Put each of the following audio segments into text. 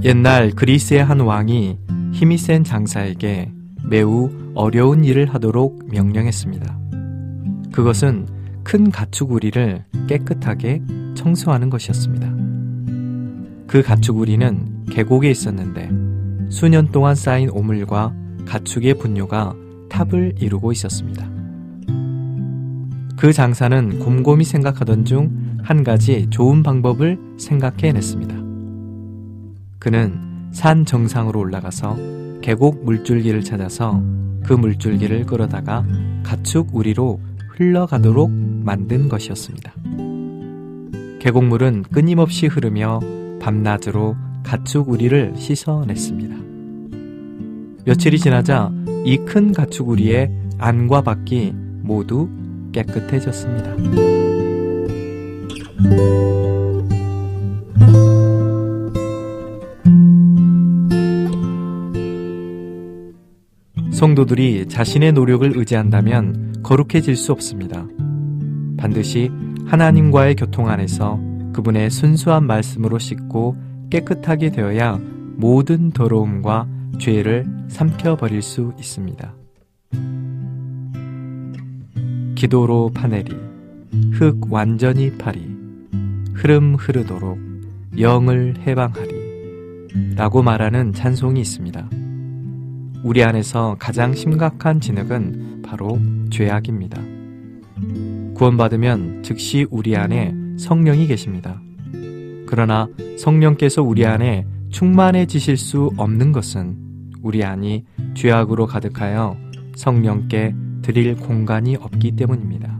옛날 그리스의 한 왕이 힘이 센 장사에게 매우 어려운 일을 하도록 명령했습니다. 그것은 큰 가축우리를 깨끗하게 청소하는 것이었습니다. 그 가축우리는 계곡에 있었는데 수년 동안 쌓인 오물과 가축의 분뇨가 탑을 이루고 있었습니다. 그 장사는 곰곰이 생각하던 중 한 가지 좋은 방법을 생각해냈습니다. 그는 산 정상으로 올라가서 계곡 물줄기를 찾아서 그 물줄기를 끌어다가 가축 우리로 흘러가도록 만든 것이었습니다. 계곡물은 끊임없이 흐르며 밤낮으로 가축 우리를 씻어냈습니다. 며칠이 지나자 이 큰 가축 우리의 안과 밖이 모두 깨끗해졌습니다. 성도들이 자신의 노력을 의지한다면 거룩해질 수 없습니다. 반드시 하나님과의 교통 안에서 그분의 순수한 말씀으로 씻고 깨끗하게 되어야 모든 더러움과 죄를 삼켜버릴 수 있습니다. 기도로 파내리, 흙 완전히 파리, 흐름 흐르도록 영을 해방하리 라고 말하는 찬송이 있습니다. 우리 안에서 가장 심각한 진흙은 바로 죄악입니다. 구원받으면 즉시 우리 안에 성령이 계십니다. 그러나 성령께서 우리 안에 충만해지실 수 없는 것은 우리 안이 죄악으로 가득하여 성령께 드릴 공간이 없기 때문입니다.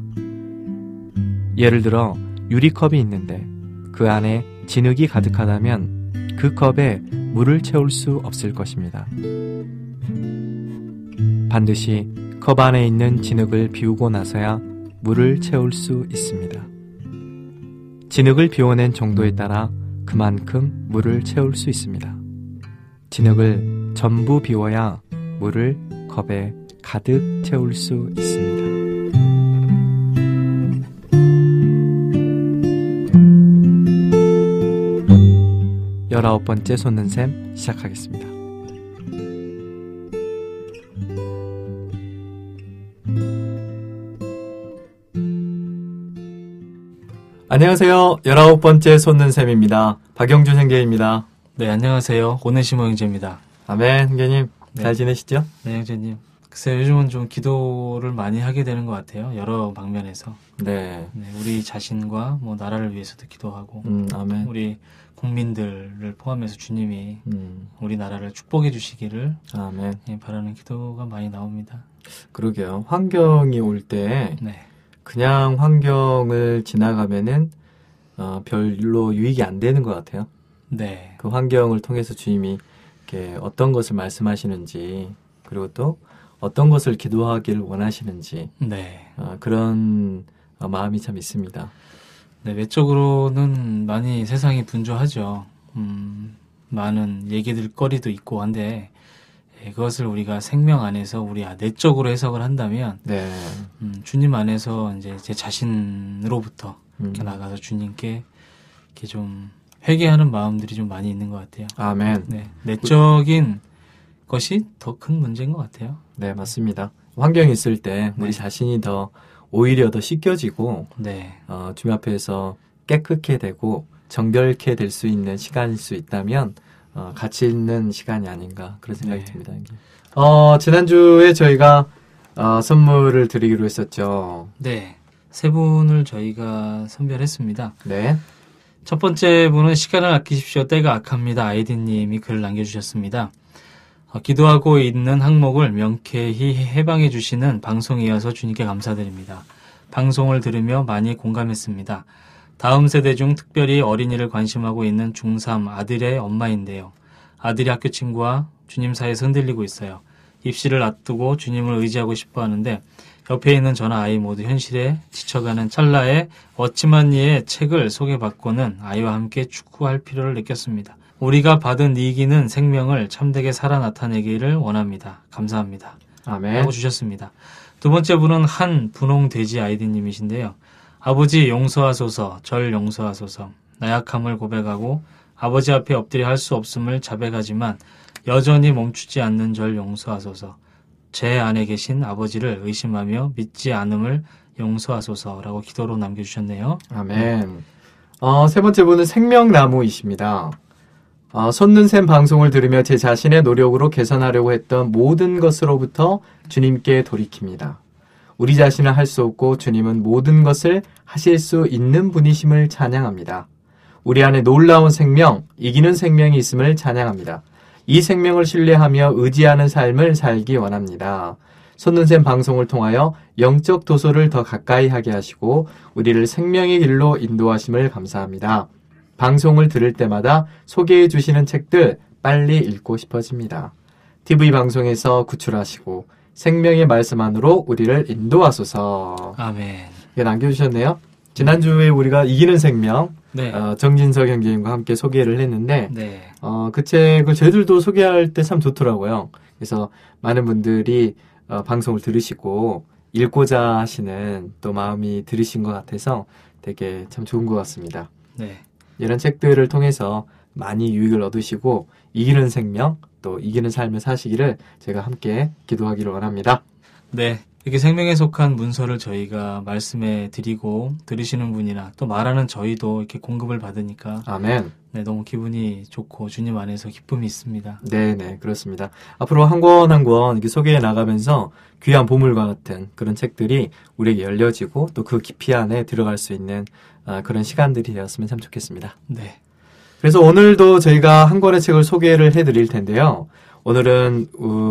예를 들어 유리컵이 있는데 그 안에 진흙이 가득하다면 그 컵에 물을 채울 수 없을 것입니다. 반드시 컵 안에 있는 진흙을 비우고 나서야 물을 채울 수 있습니다. 진흙을 비워낸 정도에 따라 그만큼 물을 채울 수 있습니다. 진흙을 전부 비워야 물을 컵에 가득 채울 수 있습니다. 19번째 솟는샘 시작하겠습니다. 안녕하세요. 19번째 솟는샘입니다. 박영준 형제입니다. 네, 안녕하세요. 오네시모 형제입니다. 아멘. 형제님, 네. 잘 지내시죠? 네, 형제님. 글쎄요, 요즘은 좀 기도를 많이 하게 되는 것 같아요. 여러 방면에서. 네. 네, 우리 자신과 뭐 나라를 위해서도 기도하고, 아멘. 우리 국민들을 포함해서 주님이 우리나라를 축복해 주시기를 아멘. 바라는 기도가 많이 나옵니다. 그러게요. 환경이 올 때 네. 그냥 환경을 지나가면은 별로 유익이 안 되는 것 같아요. 네. 그 환경을 통해서 주님이 이렇게 어떤 것을 말씀하시는지, 그리고 또 어떤 것을 기도하기를 원하시는지, 네. 그런 마음이 참 있습니다. 네, 외적으로는 많이 세상이 분주하죠. 많은 얘기들 거리도 있고 한데, 그것을 우리가 생명 안에서 우리 내적으로 해석을 한다면, 네. 주님 안에서 이제 제 자신으로부터 이렇게 나가서 주님께 이렇게 좀 회개하는 마음들이 좀 많이 있는 것 같아요. 아멘. 네, 내적인 것이 더 큰 문제인 것 같아요. 네, 맞습니다. 환경이 있을 때 우리 네. 자신이 오히려 더 씻겨지고, 네. 주님 앞에서 깨끗게 되고 정결케 될 수 있는 시간일 수 있다면 가치 있는 시간이 아닌가 그런 생각이 네. 듭니다. 지난주에 저희가 선물을 드리기로 했었죠. 네. 세 분을 저희가 선별했습니다. 네. 첫 번째 분은 시간을 아끼십시오. 때가 악합니다. 아이디님이 글을 남겨주셨습니다. 기도하고 있는 항목을 명쾌히 해방해 주시는 방송이어서 주님께 감사드립니다. 방송을 들으며 많이 공감했습니다. 다음 세대 중 특별히 어린이를 관심하고 있는 중3 아들의 엄마인데요. 아들이 학교 친구와 주님 사이에서 흔들리고 있어요. 입시를 앞두고 주님을 의지하고 싶어 하는데 옆에 있는 저나 아이 모두 현실에 지쳐가는 찰나에 워치만니의 책을 소개받고는 아이와 함께 축구할 필요를 느꼈습니다. 우리가 받은 이기는 생명을 참되게 살아 나타내기를 원합니다. 감사합니다. 아멘. 하고 주셨습니다. 두 번째 분은 한 분홍돼지 아이디님이신데요. 아버지 용서하소서, 절 용서하소서. 나약함을 고백하고 아버지 앞에 엎드려 할 수 없음을 자백하지만 여전히 멈추지 않는 절 용서하소서. 제 안에 계신 아버지를 의심하며 믿지 않음을 용서하소서라고 기도로 남겨주셨네요. 아멘. 세 번째 분은 생명나무이십니다. 솟는샘 방송을 들으며 제 자신의 노력으로 개선하려고 했던 모든 것으로부터 주님께 돌이킵니다. 우리 자신은 할 수 없고 주님은 모든 것을 하실 수 있는 분이심을 찬양합니다. 우리 안에 놀라운 생명, 이기는 생명이 있음을 찬양합니다. 이 생명을 신뢰하며 의지하는 삶을 살기 원합니다. 솟는샘 방송을 통하여 영적 도소를 더 가까이 하게 하시고 우리를 생명의 길로 인도하심을 감사합니다. 방송을 들을 때마다 소개해 주시는 책들 빨리 읽고 싶어집니다. TV 방송에서 구출하시고 생명의 말씀 안으로 우리를 인도하소서. 아멘. 이게 남겨주셨네요. 지난주에 우리가 이기는 생명, 네. 정진석 형제님과 함께 소개를 했는데 네. 그 책을 저희들도 소개할 때 참 좋더라고요. 그래서 많은 분들이 방송을 들으시고 읽고자 하시는 또 마음이 들으신 것 같아서 되게 참 좋은 것 같습니다. 네. 이런 책들을 통해서 많이 유익을 얻으시고 이기는 생명, 또 이기는 삶을 사시기를 제가 함께 기도하기를 원합니다. 네. 이렇게 생명에 속한 문서를 저희가 말씀해 드리고 들으시는 분이나 또 말하는 저희도 이렇게 공급을 받으니까 아멘. 네, 너무 기분이 좋고 주님 안에서 기쁨이 있습니다. 네네, 그렇습니다. 앞으로 한 권 한 권 이렇게 소개해 나가면서 귀한 보물과 같은 그런 책들이 우리에게 열려지고 또 그 깊이 안에 들어갈 수 있는 그런 시간들이 되었으면 참 좋겠습니다. 네. 그래서 오늘도 저희가 한 권의 책을 소개를 해드릴 텐데요. 오늘은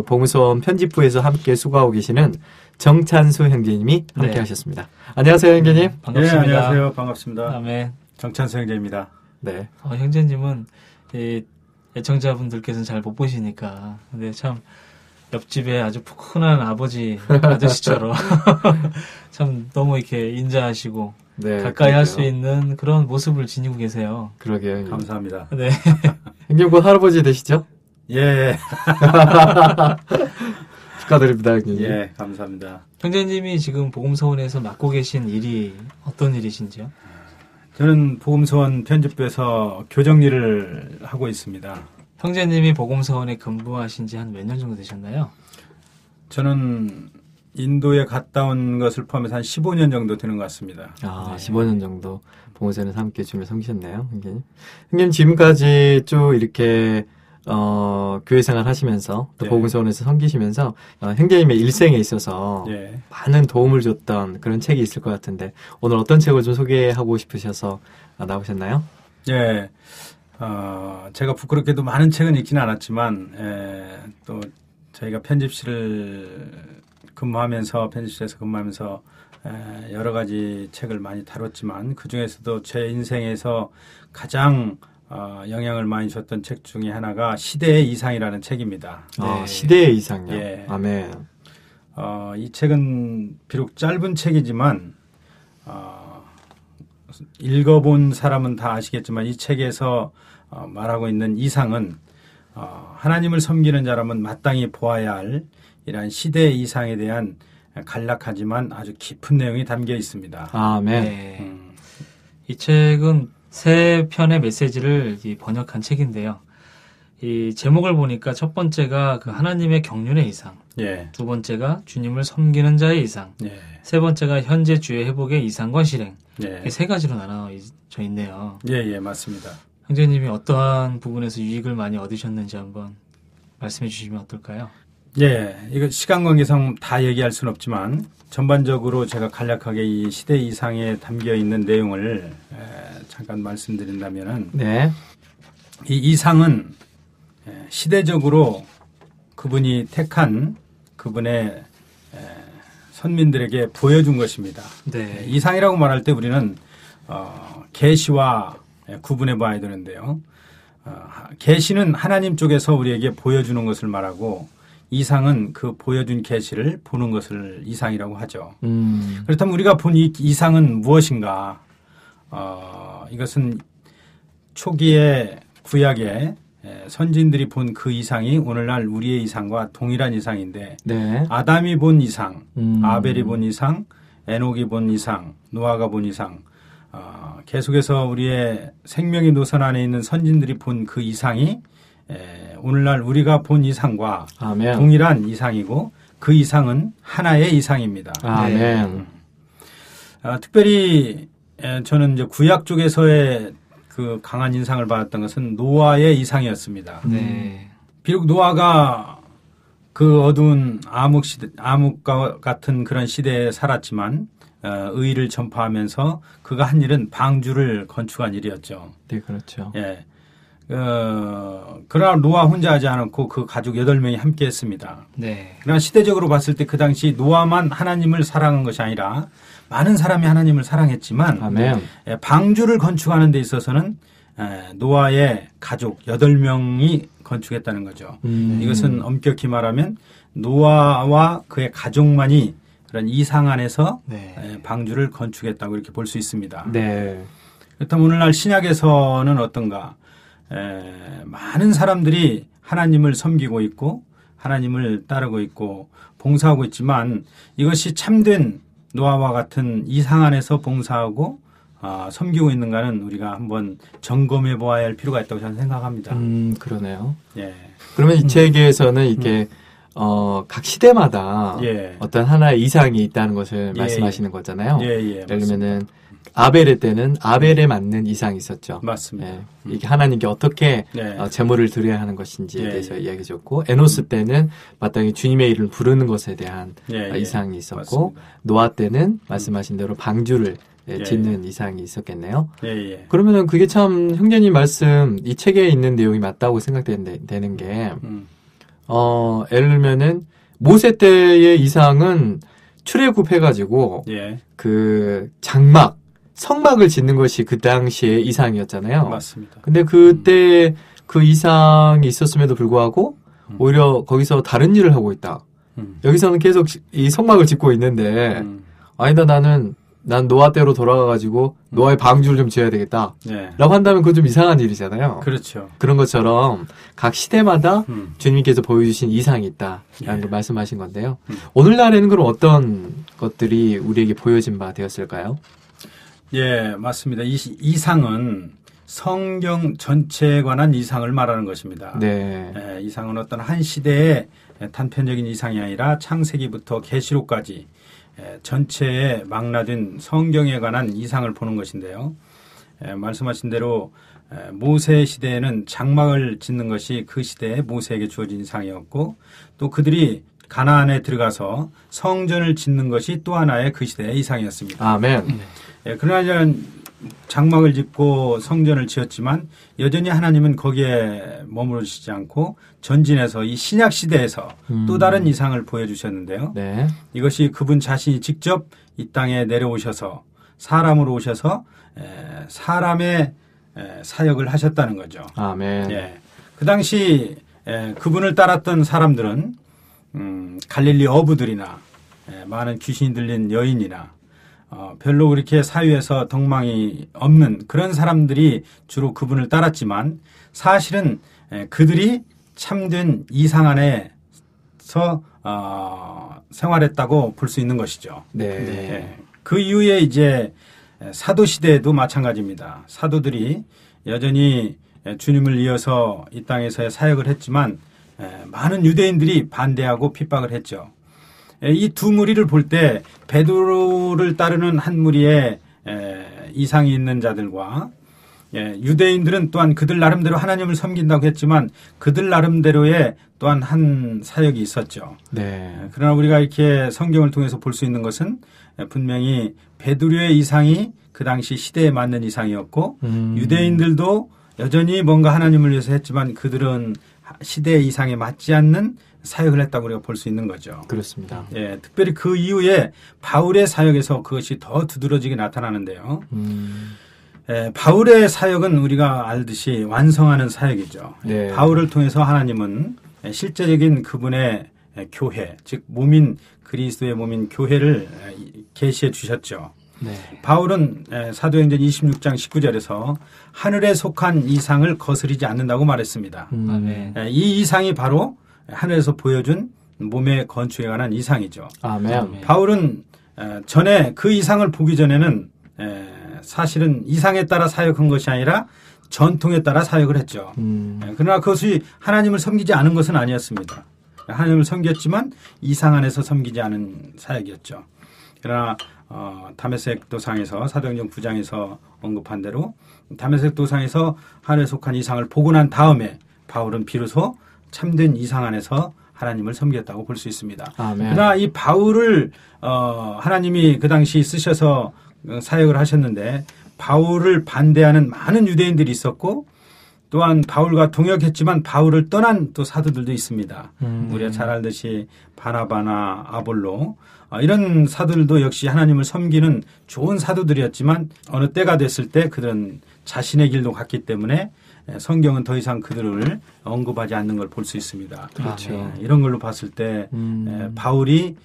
봉선 편집부에서 함께 수고하고 계시는 정찬수 형제님이 함께 네. 하셨습니다. 안녕하세요, 형제님. 반갑습니다. 네, 안녕하세요. 반갑습니다. 아멘. 정찬수 형제입니다. 네. 형제님은 이 애청자분들께서는 잘 못 보시니까 근데 참 옆집에 아주 푸근한 아저씨처럼 참 너무 이렇게 인자하시고 네, 가까이 할 수 그러게요. 있는 그런 모습을 지니고 계세요. 그러게요. 형님. 감사합니다. 네. 형님 곧 할아버지 되시죠? 예, 축하드립니다, 형님. 예, 감사합니다. 형제님이 지금 복음서원에서 맡고 계신 일이 어떤 일이신지요? 저는 복음서원 편집부에서 교정 일을 하고 있습니다. 형제님이 복음서원에 근무하신 지 한 몇 년 정도 되셨나요? 저는 인도에 갔다 온 것을 포함해서 한 15년 정도 되는 것 같습니다. 네. 15년 정도 봉선에서 함께 주님을 섬기셨네요, 형님. 형님 지금까지 쭉 이렇게 교회 생활 하시면서 또 예. 복음서원에서 섬기시면서 형제님의 일생에 있어서 예. 많은 도움을 줬던 그런 책이 있을 것 같은데 오늘 어떤 책을 좀 소개하고 싶으셔서 나오셨나요? 예. 제가 부끄럽게도 많은 책은 읽지는 않았지만, 또 저희가 편집실에서 근무하면서, 여러 가지 책을 많이 다뤘지만, 그 중에서도 제 인생에서 가장, 영향을 많이 줬던 책 중에 하나가 시대의 이상이라는 책입니다. 네. 시대의 이상이요. 예. 아멘. 이 책은 비록 짧은 책이지만, 읽어본 사람은 다 아시겠지만 이 책에서 말하고 있는 이상은 하나님을 섬기는 자라면 마땅히 보아야 할 이러한 시대의 이상에 대한 간략하지만 아주 깊은 내용이 담겨 있습니다. 아멘. 네. 이 책은 세 편의 메시지를 번역한 책인데요. 이 제목을 보니까 첫 번째가 그 하나님의 경륜의 이상, 예. 두 번째가 주님을 섬기는 자의 이상, 예. 세 번째가 현재 주의 회복의 이상과 실행. 예. 세 가지로 나눠져 있네요. 예, 맞습니다. 형제님이 어떠한 부분에서 유익을 많이 얻으셨는지 한번 말씀해 주시면 어떨까요? 예, 이거 시간 관계상 다 얘기할 수는 없지만 전반적으로 제가 간략하게 이 시대 이상에 담겨 있는 내용을 잠깐 말씀드린다면은 네. 이 이상은 시대적으로 그분이 택한 그분의 선민들에게 보여준 것입니다. 네. 이상이라고 말할 때 우리는 계시와 구분해 봐야 되는데요. 계시는 하나님 쪽에서 우리에게 보여주는 것을 말하고 이상은 그 보여준 계시를 보는 것을 이상이라고 하죠. 그렇다면 우리가 본 이 이상은 무엇인가? 이것은 초기에 구약에 선진들이 본 그 이상이 오늘날 우리의 이상과 동일한 이상인데 네. 아담이 본 이상, 아벨이 본 이상, 에녹이 본 이상, 노아가 본 이상 계속해서 우리의 생명의 노선 안에 있는 선진들이 본 그 이상이 오늘날 우리가 본 이상과 아멘. 동일한 이상이고 그 이상은 하나의 이상입니다. 아멘. 특별히 저는 이제 구약 쪽에서의 그 강한 인상을 받았던 것은 노아의 이상이었습니다. 네. 비록 노아가 그 어두운 암흑과 같은 그런 시대에 살았지만 의를 전파하면서 그가 한 일은 방주를 건축한 일이었죠. 네, 그렇죠. 예. 그러나 노아 혼자 하지 않았고 그 가족 8명이 함께 했습니다. 네. 그러나 시대적으로 봤을 때 그 당시 노아만 하나님을 사랑한 것이 아니라 많은 사람이 하나님을 사랑했지만 아멘. 방주를 건축하는 데 있어서는 노아의 가족 8명이 건축했다는 거죠. 이것은 엄격히 말하면 노아와 그의 가족만이 그런 이상 안에서 네. 방주를 건축했다고 이렇게 볼 수 있습니다. 네. 그렇다면 오늘날 신약에서는 어떤가? 많은 사람들이 하나님을 섬기고 있고 하나님을 따르고 있고 봉사하고 있지만 이것이 참된 노아와 같은 이상 안에서 봉사하고 섬기고 있는가는 우리가 한번 점검해 보아야 할 필요가 있다고 저는 생각합니다. 그러네요. 예. 그러면 이 책에서는 이게 각 시대마다 예. 어떤 하나의 이상이 있다는 것을 예. 말씀하시는 거잖아요. 예, 예를 들면은 아벨의 때는 아벨에 맞는 이상이 있었죠. 맞습니다. 예. 이게 하나님께 어떻게 네. 제물을 드려야 하는 것인지에 예, 대해서 예. 이야기해 줬고 에노스 때는 마땅히 주님의 이름을 부르는 것에 대한 예, 예. 이상이 있었고 맞습니다. 노아 때는 말씀하신 대로 방주를 예. 짓는 이상이 있었겠네요. 예, 예. 그러면은 그게 참 형제님 말씀 이 책에 있는 내용이 맞다고 생각되는 게 예를 들면은 모세 때의 이상은 출애굽해가지고 예. 그 성막을 짓는 것이 그 당시의 이상이었잖아요. 맞습니다. 근데 그때 그 이상이 있었음에도 불구하고 오히려 거기서 다른 일을 하고 있다. 여기서는 계속 이 성막을 짓고 있는데 아니다 난 노아 때로 돌아가가지고 노아의 방주를 좀 지어야 되겠다. 예. 라고 한다면 그건 좀 이상한 일이잖아요. 그렇죠. 그런 것처럼 각 시대마다 주님께서 보여주신 이상이 있다라는 예. 걸 말씀하신 건데요. 오늘날에는 그럼 어떤 것들이 우리에게 보여진 바 되었을까요? 예, 맞습니다. 이상은 성경 전체에 관한 이상을 말하는 것입니다. 네. 예, 이상은 어떤 한 시대의 단편적인 이상이 아니라 창세기부터 계시록까지 전체에 망라된 성경에 관한 이상을 보는 것인데요. 말씀하신 대로 모세 시대에는 장막을 짓는 것이 그 시대에 모세에게 주어진 이상이었고 또 그들이 가나안에 들어가서 성전을 짓는 것이 또 하나의 그 시대의 이상이었습니다. 아멘. 그러나 장막을 짓고 성전을 지었지만 여전히 하나님은 거기에 머무르시지 않고 전진해서 이 신약 시대에서 또 다른 이상을 보여주셨는데요. 네. 이것이 그분 자신이 직접 이 땅에 내려오셔서 사람으로 오셔서 사람의 사역을 하셨다는 거죠. 아멘. 예. 그 당시 그분을 따랐던 사람들은 갈릴리 어부들이나 많은 귀신이 들린 여인이나 별로 그렇게 사회에서 덕망이 없는 그런 사람들이 주로 그분을 따랐지만 사실은 그들이 참된 이상 안에서 생활했다고 볼 수 있는 것이죠. 네. 그 이후에 이제 사도 시대에도 마찬가지입니다. 사도들이 여전히 주님을 이어서 이 땅에서의 사역을 했지만 많은 유대인들이 반대하고 핍박을 했죠. 이 두 무리를 볼 때 베드로를 따르는 한 무리의 이상이 있는 자들과 유대인들은 또한 그들 나름대로 하나님을 섬긴다고 했지만 그들 나름대로의 또한 한 사역이 있었죠. 네. 그러나 우리가 이렇게 성경을 통해서 볼 수 있는 것은 분명히 베드로의 이상이 그 당시 시대에 맞는 이상이었고 유대인들도 여전히 뭔가 하나님을 위해서 했지만 그들은 시대의 이상에 맞지 않는 사역을 했다고 우리가 볼 수 있는 거죠. 그렇습니다. 예, 특별히 그 이후에 바울의 사역에서 그것이 더 두드러지게 나타나는데요. 바울의 사역은 우리가 알듯이 완성하는 사역이죠. 네. 바울을 통해서 하나님은 실제적인 그분의 교회, 즉 몸인 그리스도의 몸인 교회를 계시해 주셨죠. 네. 바울은 사도행전 26장 19절에서 하늘에 속한 이상을 거스르지 않는다고 말했습니다. 아멘. 이 이상이 바로 하늘에서 보여준 몸의 건축에 관한 이상이죠. 아멘. 바울은 전에 그 이상을 보기 전에는 사실은 이상에 따라 사역한 것이 아니라 전통에 따라 사역을 했죠. 그러나 그것이 하나님을 섬기지 않은 것은 아니었습니다. 하나님을 섬겼지만 이상 안에서 섬기지 않은 사역이었죠. 그러나 다메섹 도상에서 사도행전 9장에서 언급한 대로 다메섹 도상에서 하늘에 속한 이상을 보고 난 다음에 바울은 비로소 참된 이상 안에서 하나님을 섬겼다고 볼 수 있습니다. 아멘. 그러나 이 바울을 하나님이 그 당시 쓰셔서 사역을 하셨는데 바울을 반대하는 많은 유대인들이 있었고 또한 바울과 동역했지만 바울을 떠난 또 사도들도 있습니다. 우리가 잘 알듯이 바나바나 아볼로 이런 사도들도 역시 하나님을 섬기는 좋은 사도들이었지만 어느 때가 됐을 때 그들은 자신의 길로 갔기 때문에 성경은 더 이상 그들을 언급하지 않는 걸 볼 수 있습니다. 그렇죠. 이런 걸로 봤을 때 바울이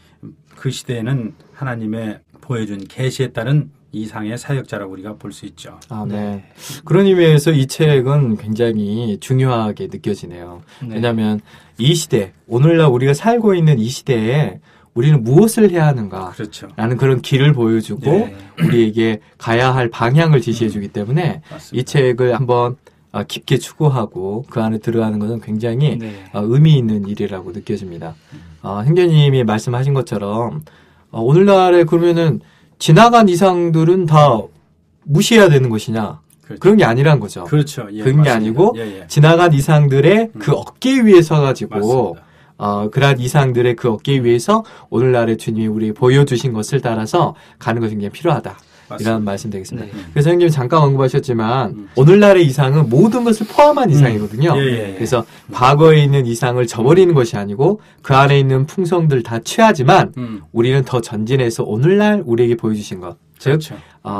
그 시대에는 하나님의 보여준 계시에 따른 이상의 사역자라고 우리가 볼 수 있죠. 아, 네. 그런 의미에서 이 책은 굉장히 중요하게 느껴지네요. 네. 왜냐하면 이 시대, 오늘날 우리가 살고 있는 이 시대에 우리는 무엇을 해야 하는가? 그렇죠. 라는 그런 길을 보여주고 네. 우리에게 가야 할 방향을 지시해주기 때문에 맞습니다. 이 책을 한번 깊게 추구하고 그 안에 들어가는 것은 굉장히 네. 의미 있는 일이라고 느껴집니다. 형제님이 말씀하신 것처럼 오늘날에 그러면은 지나간 이상들은 다 무시해야 되는 것이냐? 그렇죠. 그런 게 아니란 거죠. 그렇죠. 예, 그런 게 맞습니다. 아니고 예, 예. 지나간 이상들의 그 어깨 위에 서가지고 맞습니다. 그러한 이상들의 그 어깨 위에서 오늘날의 주님이 우리 보여주신 것을 따라서 가는 것이 굉장히 필요하다. 맞습니다. 이런 말씀 되겠습니다. 네. 그래서 형님이 잠깐 언급하셨지만 오늘날의 이상은 모든 것을 포함한 이상이거든요. 예, 예, 예. 그래서 과거에 있는 이상을 저버리는 것이 아니고 그 안에 있는 풍성들 다 취하지만 우리는 더 전진해서 오늘날 우리에게 보여주신 것. 즉 그렇죠.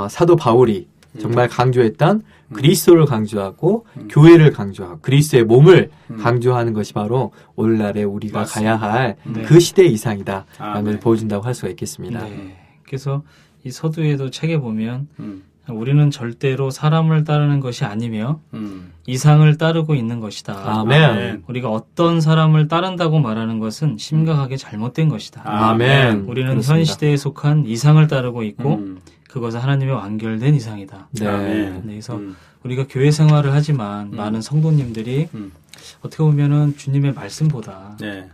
사도 바울이 정말 강조했던 그리스도를 강조하고 교회를 강조하고 그리스도의 몸을 강조하는 것이 바로 오늘날에 우리가 맞습니다. 가야 할 네. 그 시대의 이상이다라는 아, 걸 네. 보여준다고 할 수가 있겠습니다. 네. 그래서 이 서두에도 책에 보면 음, 우리는 절대로 사람을 따르는 것이 아니며 음. 이상을 따르고 있는 것이다. 아멘. 우리가 어떤 사람을 따른다고 말하는 것은 심각하게 잘못된 것이다. 아멘. 우리는 그렇습니다. 현 시대에 속한 이상을 따르고 있고 음. 그것은 하나님의 완결된 이상이다. 네. 아멘. 네, 그래서 음. 우리가 교회 생활을 하지만 많은 성도님들이 음. 어떻게 보면은 주님의 말씀보다 예,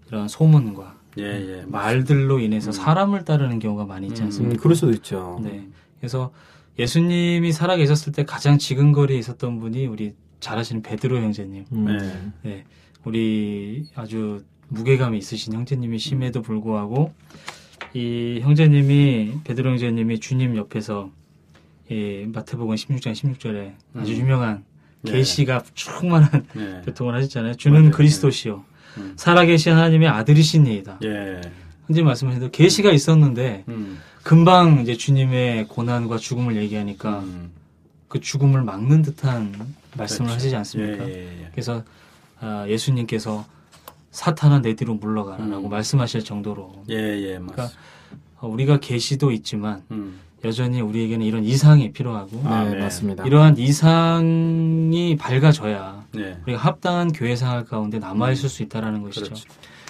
이런 소문과 예, 예. 말들로 인해서 사람을 따르는 경우가 많이 있지 않습니까? 그럴 수도 있죠. 네. 그래서 예수님이 살아 계셨을 때 가장 지근거리에 있었던 분이 우리 잘 아시는 베드로 형제님. 네. 네. 우리 아주 무게감이 있으신 형제님이심에도 불구하고 이 형제님이 베드로 형제님이 주님 옆에서 이 마태복음 16장 16절에 아주 유명한 네. 계시가 충만한 네. 교통을 하셨잖아요. 주는 맞아요. 그리스도시요 살아계신 하나님의 아들이시니이다. 예. 현재 말씀하신 계시가 있었는데 음. 금방 이제 주님의 고난과 죽음을 얘기하니까 음. 그 죽음을 막는 듯한 말씀을 그렇죠. 하시지 않습니까? 예, 예, 예. 그래서 예수님께서 사탄아 내 뒤로 물러가라라고 말씀하실 정도로 예, 예, 맞습니다. 그러니까 우리가 계시도 있지만 음. 여전히 우리에게는 이런 이상이 필요하고 아, 네, 네. 맞습니다. 이러한 이상이 밝아져야 네. 우리가 합당한 교회 생활 가운데 남아있을 수 있다는 것이죠. 그렇죠.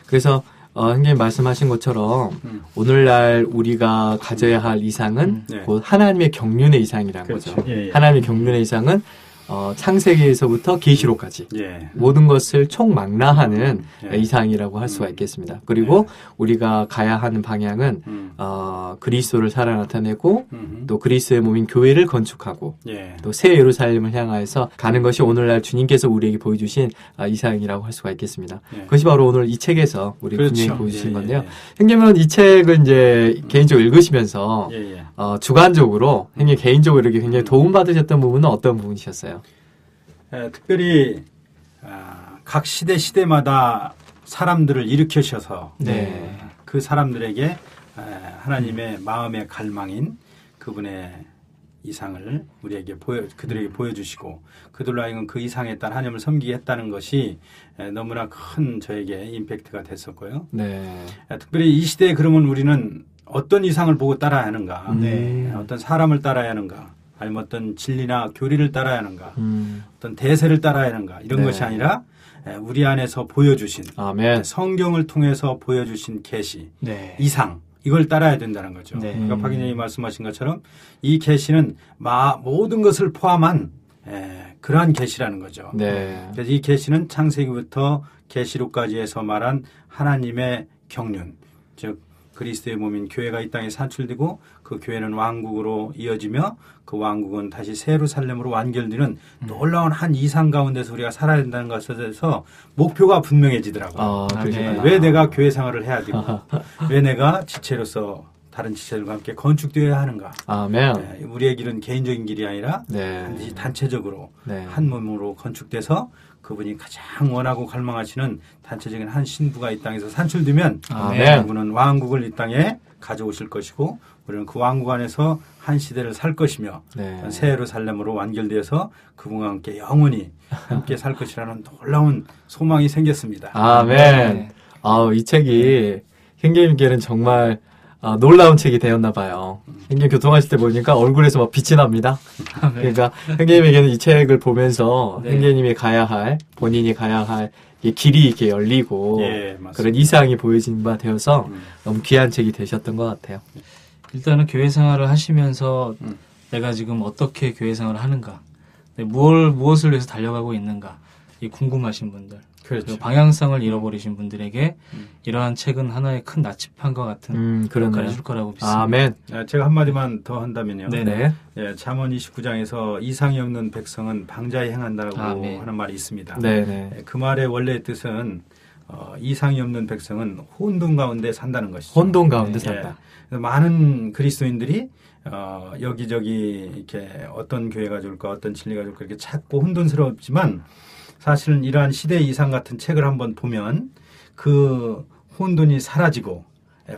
그래서 형님 말씀하신 것처럼 오늘날 우리가 가져야 할 이상은 네. 곧 하나님의 경륜의 이상이라는 그렇죠. 거죠. 예, 예. 하나님의 경륜의 이상은 창세기에서부터 계시록까지 예. 모든 것을 총망라하는 예. 이상이라고 할 수가 있겠습니다. 그리고 우리가 가야 하는 방향은 그리스도를 살아 나타내고 또 그리스도의 몸인 교회를 건축하고 예. 또 새 예루살렘을 향하여서 가는 것이 오늘날 주님께서 우리에게 보여주신 이상이라고 할 수가 있겠습니다. 예. 그것이 바로 오늘 이 책에서 우리 그렇죠. 분명히 보여주신 예, 건데요. 예, 형님은 이 책을 이제 개인적으로 읽으시면서 예, 예. 주관적으로 형님 개인적으로 이렇게 굉장히 도움받으셨던 부분은 어떤 부분이셨어요? 특별히 각 시대마다 사람들을 일으키셔서 네. 그 사람들에게 하나님의 마음의 갈망인 그분의 이상을 우리에게 그들에게 보여주시고 그들로 하여금 그 이상에 따라 하나님을 섬기게 했다는 것이 너무나 큰 저에게 임팩트가 됐었고요. 네. 특별히 이 시대에 그러면 우리는 어떤 이상을 보고 따라야 하는가, 어떤 사람을 따라야 하는가, 아니면 어떤 진리나 교리를 따라야 하는가, 어떤 대세를 따라야 하는가 이런 네. 것이 아니라 우리 안에서 보여주신 아멘. 성경을 통해서 보여주신 계시, 네. 이상 이걸 따라야 된다는 거죠. 네. 그러니까 박 의장이 말씀하신 것처럼 이 계시는 모든 것을 포함한 그러한 계시라는 거죠. 네. 그래서 이 계시는 창세기부터 계시록까지 해서 말한 하나님의 경륜, 즉 그리스도의 몸인 교회가 이 땅에 산출되고 그 교회는 왕국으로 이어지며 그 왕국은 다시 새 예루살렘으로 완결되는 놀라운 한 이상 가운데서 우리가 살아야 된다는 것에 대해서 목표가 분명해지더라고요. 네. 왜 내가 교회 생활을 해야 되고 왜 내가 지체로서 다른 지체들과 함께 건축되어야 하는가. 아멘. 우리의 길은 개인적인 길이 아니라 네. 반드시 단체적으로 네. 한 몸으로 건축돼서 그분이 가장 원하고 갈망하시는 단체적인 한 신부가 이 땅에서 산출되면 아멘. 그분은 왕국을 이 땅에 가져오실 것이고 우리는 그 왕국 안에서 한 시대를 살 것이며 네. 새 예루살렘으로 완결되어서 그분과 함께 영원히 함께 살 것이라는 놀라운 소망이 생겼습니다. 아멘. 네. 이 책이 형님께는 정말 놀라운 책이 되었나 봐요. 형님 교통하실 때 보니까 얼굴에서 막 빛이 납니다. 그러니까 형님에게는 이 책을 보면서 네. 형님이 가야 할, 본인이 가야 할 이 길이 이렇게 열리고 예, 맞습니다. 그런 이상이 보여진 바 되어서 너무 귀한 책이 되셨던 것 같아요. 일단은 교회 생활을 하시면서 내가 지금 어떻게 교회 생활을 하는가, 무엇을 위해서 달려가고 있는가, 이 궁금하신 분들, 그리고 방향성을 잃어버리신 분들에게 이러한 책은 하나의 큰 나침판과 같은 역할을 해줄 거라고 믿습니다. 아멘. 제가 한마디만 더 한다면요. 네네. 잠언 29장에서 이상이 없는 백성은 방자에 행한다고 하는 말이 있습니다. 네네. 그 말의 원래의 뜻은 이상이 없는 백성은 혼돈 가운데 산다는 것이죠. 혼돈 가운데 산다. 많은 그리스도인들이 여기저기 이렇게 어떤 교회가 좋을까, 어떤 진리가 좋을까 이렇게 찾고 혼돈스럽지만 사실은 이러한 시대의 이상 같은 책을 한번 보면 그 혼돈이 사라지고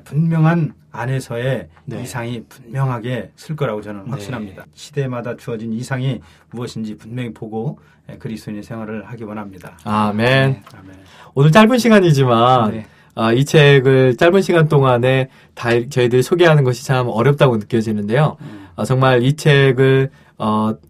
분명한 안에서의 이상이 분명하게 쓸 거라고 저는 확신합니다. 시대마다 주어진 이상이 무엇인지 분명히 보고 그리스도인의 생활을 하기 원합니다. 아멘. 아멘. 오늘 짧은 시간이지만 이 책을 짧은 시간 동안에 다 저희들이 소개하는 것이 참 어렵다고 느껴지는데요. 정말 이 책을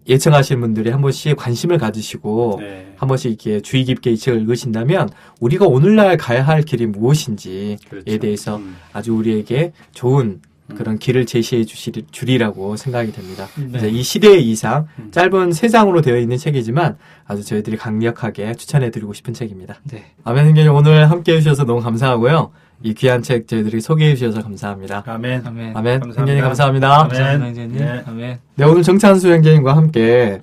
예청하시는 분들이 한 번씩 관심을 가지시고 한 번씩 이렇게 주의 깊게 이 책을 읽으신다면 우리가 오늘날 가야 할 길이 무엇인지에 대해서 아주 우리에게 좋은 그런 길을 제시해 주리라고 생각이 됩니다. 그래서 이 시대의 이상 짧은 3장으로 되어 있는 책이지만 아주 저희들이 강력하게 추천해 드리고 싶은 책입니다. 네. 아멘. 형님 오늘 함께 해주셔서 너무 감사하고요. 이 귀한 책 저희들이 소개해 주셔서 감사합니다. 아멘. 아멘. 아멘. 감사합니다. 형님 감사합니다. 감사합니다, 형제님. 네. 아멘. 네, 오늘 정찬수 형제님과 함께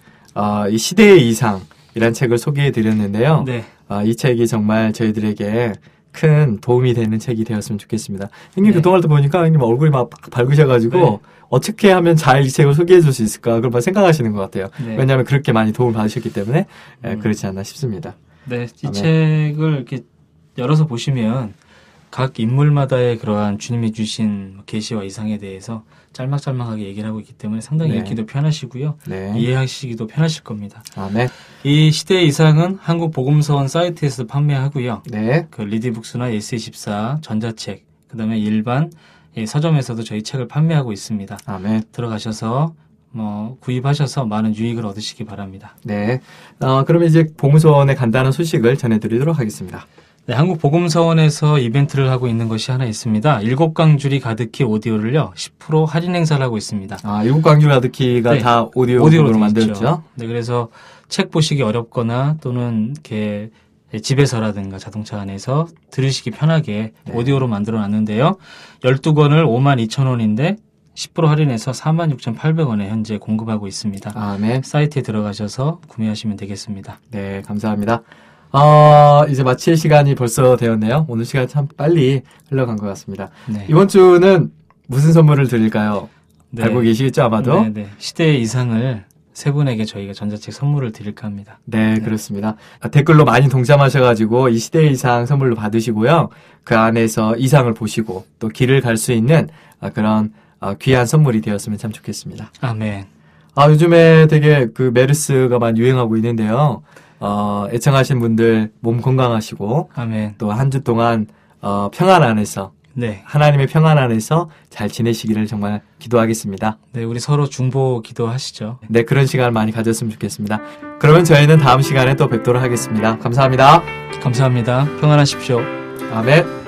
이 시대의 이상이란 책을 소개해 드렸는데요. 네. 이 책이 정말 저희들에게 큰 도움이 되는 책이 되었으면 좋겠습니다. 형님 교통할 때 보니까 형님 얼굴이 막 밝으셔가지고 어떻게 하면 잘 이 책을 소개해 줄 수 있을까 그걸 막 생각하시는 것 같아요. 왜냐하면 그렇게 많이 도움을 받으셨기 때문에 그렇지 않나 싶습니다. 네, 이 아멘. 책을 이렇게 열어서 보시면 각 인물마다의 그러한 주님이 주신 계시와 이상에 대해서 짤막짤막하게 얘기를 하고 있기 때문에 상당히 읽기도 편하시고요. 이해하시기도 편하실 겁니다. 아멘. 이 시대의 이상은 한국 복음서원 사이트에서 판매하고요. 네. 그 리디북스나 예스24 전자책, 그다음에 일반 서점에서도 저희 책을 판매하고 있습니다. 아멘. 들어가셔서 구입하셔서 많은 유익을 얻으시기 바랍니다. 네. 그러면 이제 복음서원의 간단한 소식을 전해드리도록 하겠습니다. 네, 한국 복음서원에서 이벤트를 하고 있는 것이 하나 있습니다. 7강줄이 가득히 오디오를요 10% 할인 행사를 하고 있습니다. 7강줄 가득히가 다 오디오로 만들었죠. 네, 그래서 책 보시기 어렵거나 또는 이렇게 집에서라든가 자동차 안에서 들으시기 편하게 오디오로 만들어 놨는데요. 12권을 52,000원인데 10% 할인해서 46,800원에 현재 공급하고 있습니다. 아멘. 사이트에 들어가셔서 구매하시면 되겠습니다. 네, 감사합니다. 이제 마칠 시간이 벌써 되었네요. 오늘 시간이 참 빨리 흘러간 것 같습니다. 네. 이번 주는 무슨 선물을 드릴까요? 네. 알고 계시겠죠, 아마도? 네. 시대의 이상을 세 분에게 저희가 전자책 선물을 드릴까 합니다. 네, 그렇습니다. 댓글로 많이 동참하셔가지고 이 시대의 이상 선물로 받으시고요. 그 안에서 이상을 보시고 또 길을 갈 수 있는 그런 귀한 선물이 되었으면 참 좋겠습니다. 아멘. 요즘에 되게 그 메르스가 많이 유행하고 있는데요. 애청하신 분들 몸 건강하시고 아멘. 또 한 주 동안 평안 안에서 하나님의 평안 안에서 잘 지내시기를 정말 기도하겠습니다. 네, 우리 서로 중보 기도하시죠. 네, 그런 시간을 많이 가졌으면 좋겠습니다. 그러면 저희는 다음 시간에 또 뵙도록 하겠습니다. 감사합니다. 감사합니다. 평안하십시오. 아멘.